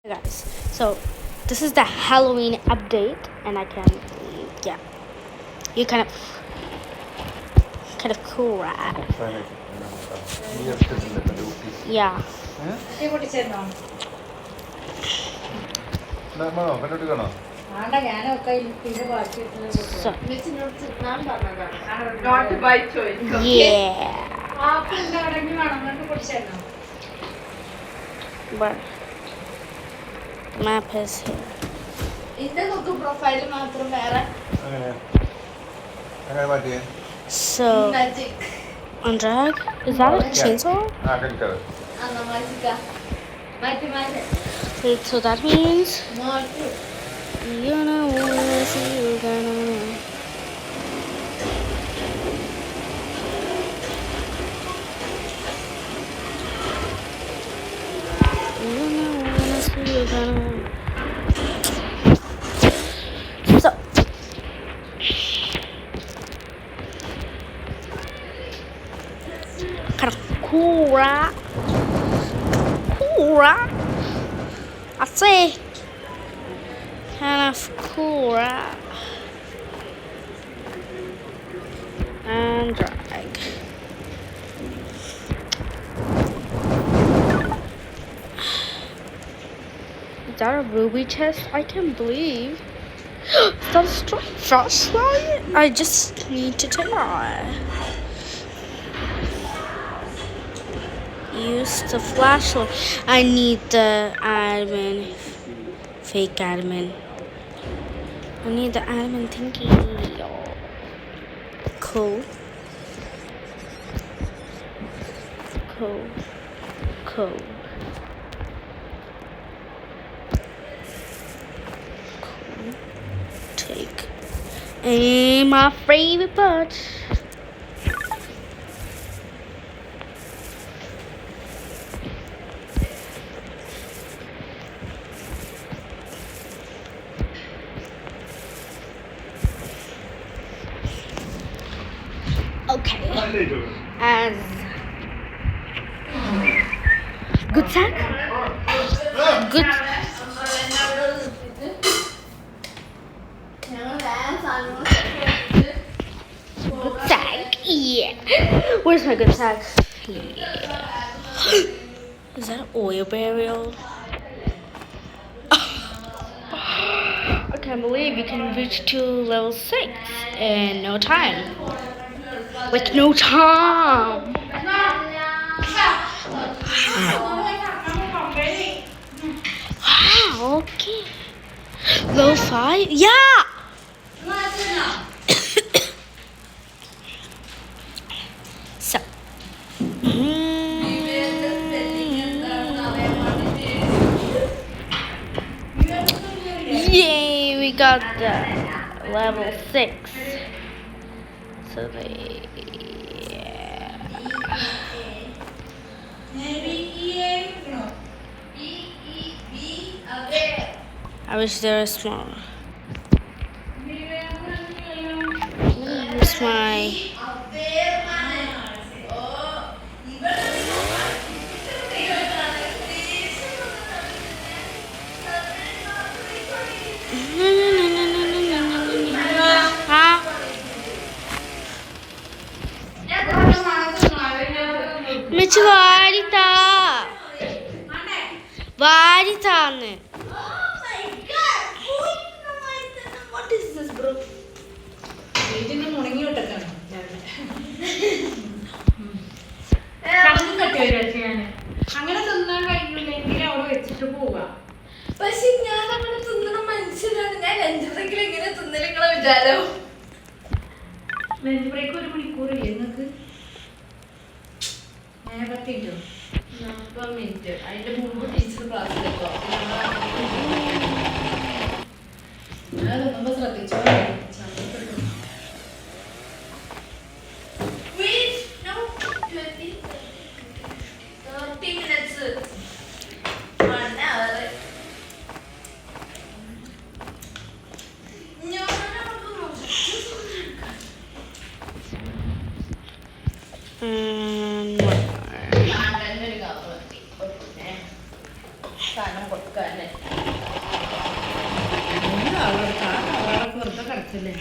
Guys, so this is the Halloween update, and yeah, you kind of cool, right? Yeah. So, yeah. But the map is here. So, on drag, is that a chainsaw? Wait, so that means you know wanna see you gonna. You know wanna see you gonna. So. Kind of cool, right? Cool, right? I say, kind of cool, right? And drag. Is that a ruby chest? I can't believe. Is that a flashlight? I just need to try. Use the flashlight. I need the admin. Fake admin. I need the admin thingy. Cool. Cool. Cool. Cool. Take. And my favorite part. Okay. As good sack. Good. Good sack. Yeah. Where's my good sack? Yeah. Is that an oil barrel? I can't believe you can reach to level 6 in no time. With no time. Wow, okay. Level 5? Yeah! So. Yay, we got the level 6. So they, yeah. I wish they were smaller. Here's my. Mitch വാരിത്താന്ന്. What is this, bro? അങ്ങനെ തിന്നാൻ കഴിയൂലെങ്കിൽ അവിടെ വെച്ചിട്ട് പോവാ. പക്ഷെ ഞാൻ അങ്ങനെ തിന്നണ മനുഷ്യനാണ്. ഞാൻ ലഞ്ച് ബ്രേക്കിൽ എങ്ങനെ തിന്നലിങ്ങളെ വിചാരം? ലഞ്ച് ബ്രേക്ക് 1 മണിക്കൂറില്ലേ നിങ്ങൾക്ക്? 10 മിനിറ്റ്. അതിന്റെ മുമ്പ് ടീച്ചർ ക്ലാസ്സിലെത്തോ? ഞാനതൊന്നും ശ്രദ്ധിച്ചോ. സാധനം വെറുതെ കിടക്കല്ലേ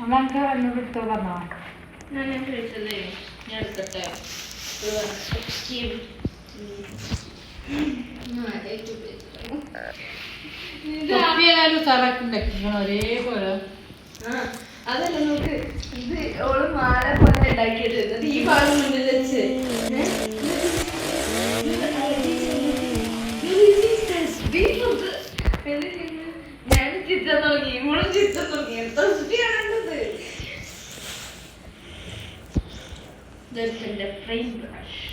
നമുക്ക് എന്നോട് എടുത്തോ പറഞ്ഞോ ഞാൻ കഴിച്ചല്ലേ ഞാൻ എടുക്കട്ടെ ഒരേപോലെ അതല്ല നോക്ക് ഇത് ഓള് മാല പോലെ ഉണ്ടാക്കിയത് എന്നിട്ട് ഈ ഭാഗം മുന്നിൽ വെച്ച് ഞാൻ ചിത്രം നോക്കി ഇവളും ചിത്രം നോക്കി തസ്ബിയാണത് എന്റെ ഫ്രെയിം ബ്രഷ്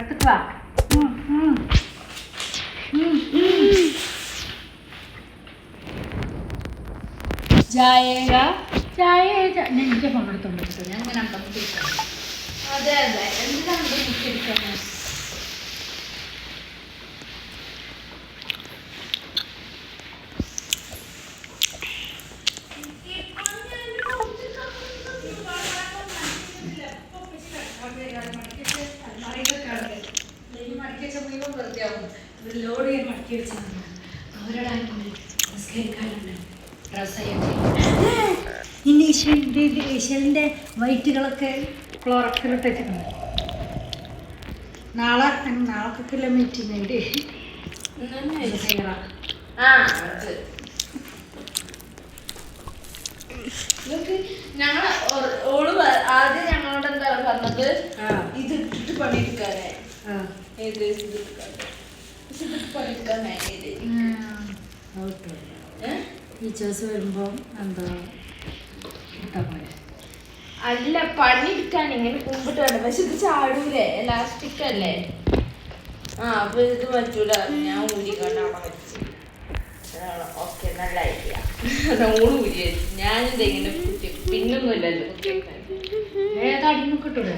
അടുത്ത് എനിക്ക് ഫോൺ എടുത്തോണ്ട് ഞാൻ ഇങ്ങനെ അമ്പത്തിരിക്കാം അതെ അതെ എന്തിനാണ് മുക്കിരിക്കുന്നത് ലോഡ് ചെയ്യാൻ മടക്കി വെച്ചാണ് അവരുടെ നിസ്കരിക്കാറുണ്ട് ഡ്രസ്സ് ഇനി ഈശ്വരൻ്റെ വൈറ്റുകളൊക്കെ ക്ലോറക്സിലിട്ട് വെച്ചിട്ടുണ്ട് നാളെ മീറ്റിംഗ് ഉണ്ട് ഞങ്ങൾ ഓള് ആദ്യം ഞങ്ങളോട് എന്താ പറഞ്ഞത് ഇത് ഇട്ടിട്ട് പണിയെടുക്കാനേ ഏത് ടീച്ചേഴ്സ് വരുമ്പോൾ എന്താ അല്ല പണിയെടുക്കാൻ ഇങ്ങനെ കുമ്പിട്ട് വേണ്ട പക്ഷെ ഇത് ചാടൂലേ എലാസ്റ്റിക് അല്ലേ അപ്പൊ ഇത് പറ്റൂല ഞാൻ ഊരിക്കൊണ്ട് അവിടെ വെച്ചു ഓക്കെ നല്ല ഐഡിയ ഓള് ഊരി വെച്ചു ഞാനിത് ഇങ്ങനെ കുത്തി പിന്നൊന്നുമില്ലല്ലോ ഏതാടിന്ന് കിട്ടൂടെ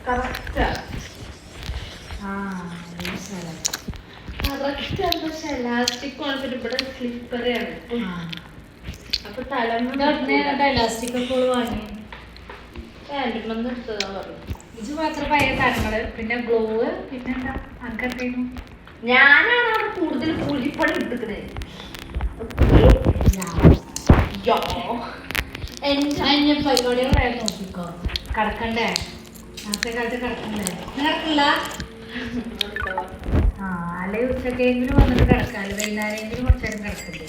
കറക്റ്റാ എലാസ്റ്റിക് വന്നിട്ട് ഇവിടെ സ്ലിപ്പറാണ് അപ്പൊ എലാസ്റ്റിക് ഒക്കെ വാങ്ങി പാൻറ്റുമെന്ന് എടുത്തതാ പറഞ്ഞു ഇത് മാത്രം പഴയ സാധനങ്ങള് പിന്നെ ഗ്ലോ പിന്നെന്താ അനക്കെന്തേലും ഞാനാണ് അവിടെ കൂടുതൽ കൂലിപ്പണി എടുക്കുന്നത് പരിപാടികളായി നോക്കിക്കോ കിടക്കണ്ടേ നേരത്തെ കാലത്ത് കിടക്കണ്ടേ കിടക്കില്ല അല്ലെങ്കിൽ ഉച്ചക്കെങ്കിലും വന്നിട്ട് കിടക്കാമല്ലോ വൈകുന്നേരമെങ്കിലും കുറച്ച് നേരം കിടക്കില്ലേ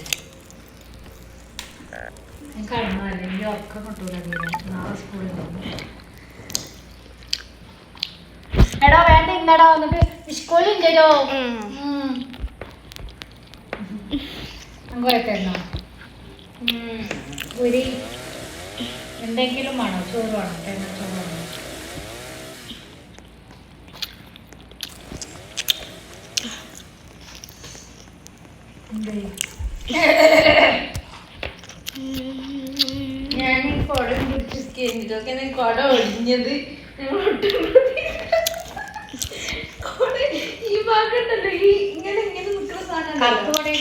ഞാൻ കടന്നു അല്ലെങ്കിൽ ഉറക്കം കിട്ടൂല നാളെ സ്കൂളിൽ പോകുന്നു എടാ വേണ്ട ഇന്നടാ വന്നിട്ട് സ്കൂളില്ലല്ലോ കുഴപ്പമില്ല ഒരു എന്തെങ്കിലും വേണോ ചോറ് വേണോ തേങ്ങ ചോറ് വേണോ ഞാൻ ഈ കുട പിടിച്ചിട്ടൊക്കെ കുട ഒടിഞ്ഞത് ഈ ഭാഗമുണ്ടല്ലോ ഈ ഇങ്ങനെ ഇങ്ങനെ നിൽക്കുന്ന സാധനം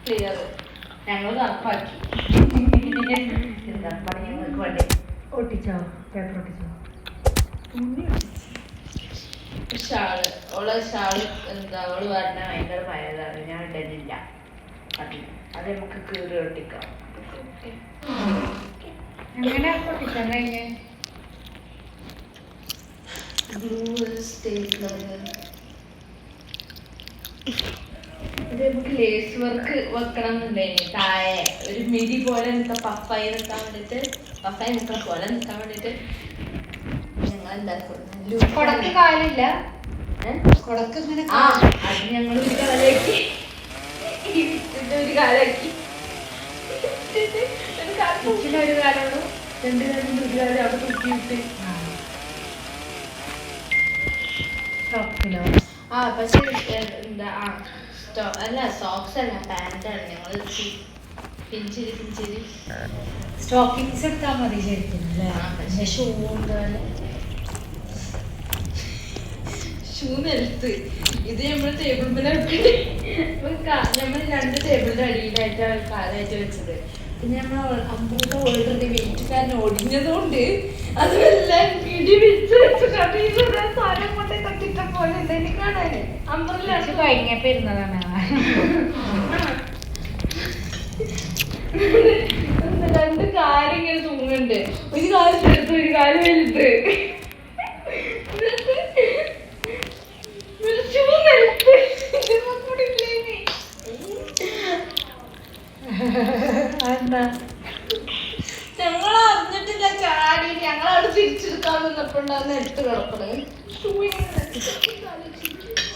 ക്ലിയർ ഞങ്ങൾ കറപ്പാക്കി ഞങ്ങൾക്ക് വേണ്ടി ഒട്ടിച്ചോ പേപ്പർ ഒട്ടിച്ചോ ഷാള് ഓളെ ഷാള് എന്താ ഓള് പറഞ്ഞ ഭയങ്കര പഴയതാണ് ഞാൻ ഇടലില്ല അത് നമുക്ക് കീറി ഒട്ടിക്കാം എങ്ങനെ ഒട്ടിക്കാൻ കഴിഞ്ഞേ ഇത് നമുക്ക് ലേസ് വർക്ക് വെക്കണം എന്നുണ്ടായിന് താഴെ ഒരു മിടി പോലെ നിൽക്കാൻ പപ്പായി നിൽക്കാൻ വേണ്ടിട്ട് പപ്പായി നിൽക്കാൻ പോലെ നിൽക്കാൻ വേണ്ടിട്ട് ഞങ്ങൾ എന്താക്കും കൊടക്ക് കാലില്ല കൊടക്ക് ഇങ്ങനെ അത് ഞങ്ങൾ ഒരു കാലാക്കി ഒരു കാലാക്കി ഒരു കാലുള്ളൂ രണ്ട് കാലം ഒരു കാലം അവിടെ കുത്തിയിട്ട് ടോപ്പിലോ പക്ഷെ എന്താ അല്ല സോക്സ് അല്ല പാൻറ്റാണ് ഞങ്ങൾ പിഞ്ചിരി സ്റ്റോക്കിങ്സ് എടുത്താൽ മതി ശരിക്കും അല്ലേ? പക്ഷേ ഷൂ ഉണ്ടല്ലേ? ഷൂ നിലത്ത് ഇത് നമ്മൾ ടേബിൾ നമ്മൾ 2 ടേബിളിന്റെ അടിയിലായിട്ടാണ് കാലായിട്ട് വെച്ചത്. പിന്നെ നമ്മൾ അമ്പൂട്ട ഓൾറെഡി വെയിറ്റ് കാരണം ഒടിഞ്ഞതുകൊണ്ട് അതെല്ലാം ഇടി വെച്ച് വെച്ച് കട്ടിയിലൂടെ സാധനം കൊണ്ട് കട്ടിട്ട പോലെ എന്തെങ്കിലും കാണാന് അമ്പറിൽ കഴിഞ്ഞപ്പോ ഇരുന്നതാണ്. 2 കാര്യം ഇങ്ങനെ തൂങ്ങുന്നുണ്ട്. ഒരു കാലം ചെറുത്ത് ഒരു കാലം വലുത്. ഞങ്ങൾ അറിഞ്ഞിട്ടില്ല ചാടി ഞങ്ങളവിടെ തിരിച്ചെടുക്കാൻ വന്നപ്പോണ്ടാന്ന് എടുത്ത് കിടക്കണേ.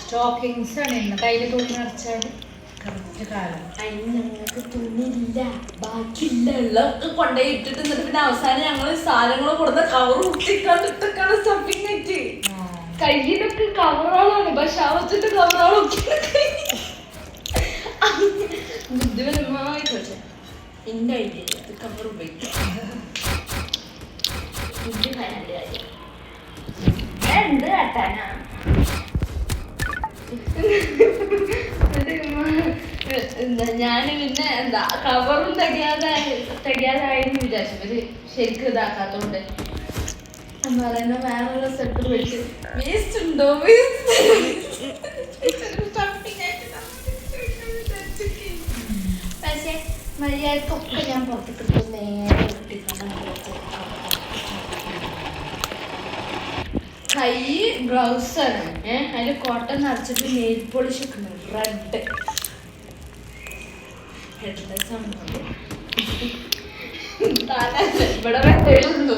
സ്റ്റോക്കിങ്സ് ആണ് ഇന്ന് കയ്യിൽ തുണി നിറച്ചാൽ കറക്റ്റ് കാലം. അതിന് ഞങ്ങൾക്ക് തുണിയില്ല, ബാക്കിയില്ല, ഉള്ളതൊക്കെ കൊണ്ടുപോയി ഇട്ടിട്ട് എന്നിട്ട് പിന്നെ അവസാനം ഞങ്ങള് സാധനങ്ങൾ കൊടുത്ത കവർ ഉട്ടിക്കാണ്ടിട്ടൊക്കെയാണ് സ്റ്റഫിങ് ആയിട്ട്. കയ്യിലൊക്കെ കവറുകളാണ്, പക്ഷെ അവച്ചിട്ട് കവറുകളൊക്കെ ബുദ്ധിപരമായി ചോദിച്ചാൽ എന്റെ ഐഡിയ ഇത് കവർ ഉപയോഗിക്കാം. എന്ത് കാട്ടാനാ ഞാൻ പിന്നെ എന്താ കവറും തികയാതായെന്ന് വിചാരിച്ചു. ഇവര് ശരിക്കും ഇതാക്കാത്തോണ്ട് പറയുന്ന വേറൊരു സ്ഥലത്ത് വെച്ച് വേസ്റ്റ് ഉണ്ടോ പക്ഷെ മര്യാദക്കൊക്കെ ഞാൻ പുറത്തേക്ക് നേരെ കൈ ഗ്ലൗസ് ആണ് അതിൽ കോട്ടൺ നിറച്ചിട്ട് നെയിൽ പോളിഷ് ഒക്കെ റെഡ് ഇവിടെ വെട്ടുള്ളൂ.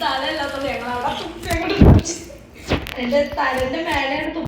തല ഇല്ലാത്തത് ഞങ്ങൾ അവിടെ എന്റെ തലന്റെ മേലെയാണ്